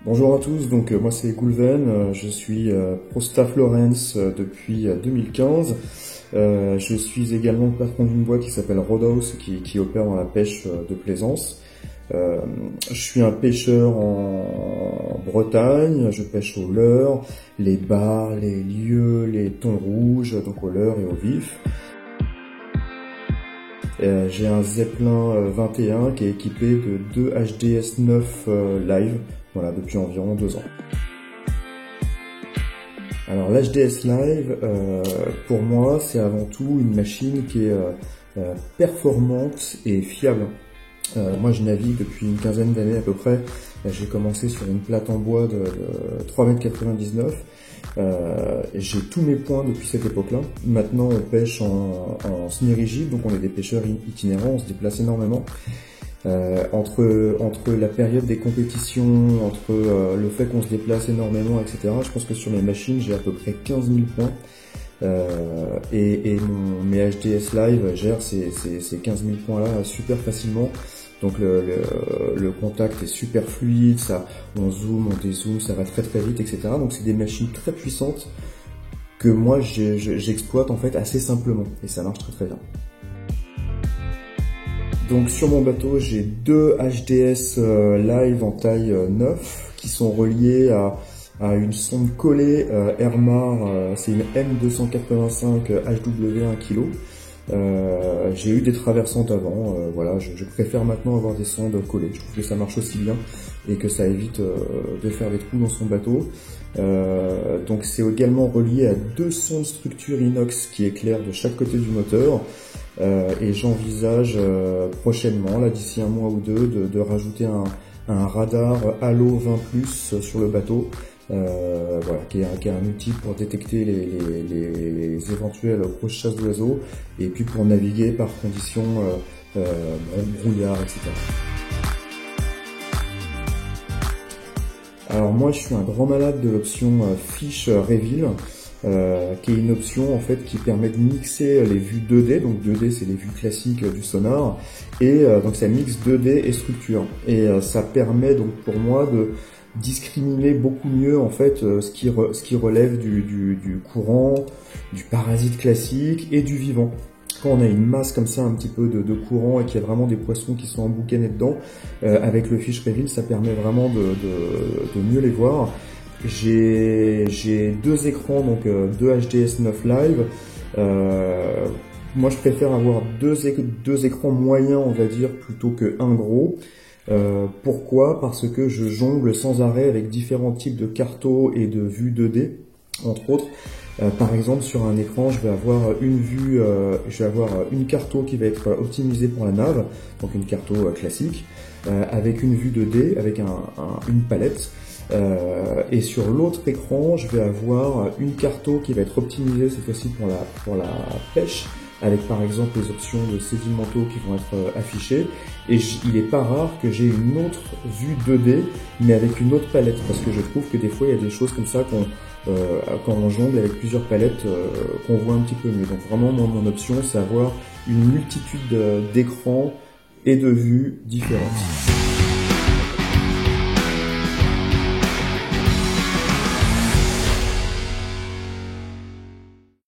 Bonjour à tous, donc moi c'est Goulven, je suis pro staff Lawrence depuis 2015. Je suis également le patron d'une boîte qui s'appelle Roadhouse qui opère dans la pêche de plaisance. Je suis un pêcheur en Bretagne, je pêche au leurre, les bars, les lieux, les thons rouges, donc au leurre et au vif. J'ai un Zeppelin 21 qui est équipé de 2 HDS 9 live, voilà, depuis environ 2 ans. Alors l'HDS live, pour moi, c'est avant tout une machine qui est performante et fiable. Moi je navigue depuis une quinzaine d'années à peu près. J'ai commencé sur une plate en bois de 3,99 m. J'ai tous mes points depuis cette époque-là. Maintenant on pêche en semi-rigide, donc on est des pêcheurs itinérants, on se déplace énormément. Entre la période des compétitions, entre le fait qu'on se déplace énormément, etc. Je pense que sur mes machines j'ai à peu près 15 000 points. Mes HDS Live gèrent ces 15 000 points là super facilement. Donc le contact est super fluide, on zoome, on dézoome, ça va très très vite, etc. Donc c'est des machines très puissantes que moi j'exploite en fait assez simplement et ça marche très très bien. Donc sur mon bateau j'ai 2 HDS Live en taille 9 qui sont reliés à une sonde collée Airmar, c'est une M285 HW 1 kg. J'ai eu des traversantes avant, voilà, je préfère maintenant avoir des sondes collées. Je trouve que ça marche aussi bien et que ça évite de faire des trous dans son bateau. Donc c'est également relié à 2 sondes structure inox qui éclairent de chaque côté du moteur. Et j'envisage prochainement, là d'ici un mois ou deux, de rajouter un radar Halo 20+ sur le bateau. Voilà, qui est un outil pour détecter les éventuelles grosses chasses d'oiseaux et puis pour naviguer par conditions brouillard, etc. Alors moi je suis un grand malade de l'option Fish Reveal, qui est une option en fait qui permet de mixer les vues 2D, donc 2D c'est les vues classiques du sonar, et donc ça mixe 2D et structure, et ça permet donc pour moi de discriminer beaucoup mieux en fait ce qui relève du courant, du parasite classique et du vivant. Quand on a une masse comme ça un petit peu de courant et qu'il y a vraiment des poissons qui sont emboucanés dedans, avec le Fish Reveal ça permet vraiment de mieux les voir. J'ai 2 écrans, donc 2 HDS 9 live. Moi je préfère avoir deux écrans moyens on va dire plutôt qu'un gros. Pourquoi? Parce que je jongle sans arrêt avec différents types de cartos et de vues 2D, entre autres. Par exemple, sur un écran, je vais avoir une carto qui va être optimisée pour la nav, donc une carto classique, avec une vue 2D, avec une palette. Et sur l'autre écran, je vais avoir une carto qui va être optimisée cette fois-ci pour la pêche, avec par exemple les options de sédimentaux qui vont être affichées, et il est pas rare que j'ai une autre vue 2D mais avec une autre palette, parce que je trouve que des fois il y a des choses comme ça quand on jongle avec plusieurs palettes qu'on voit un petit peu mieux. Donc vraiment moi, mon option c'est avoir une multitude d'écrans et de vues différentes.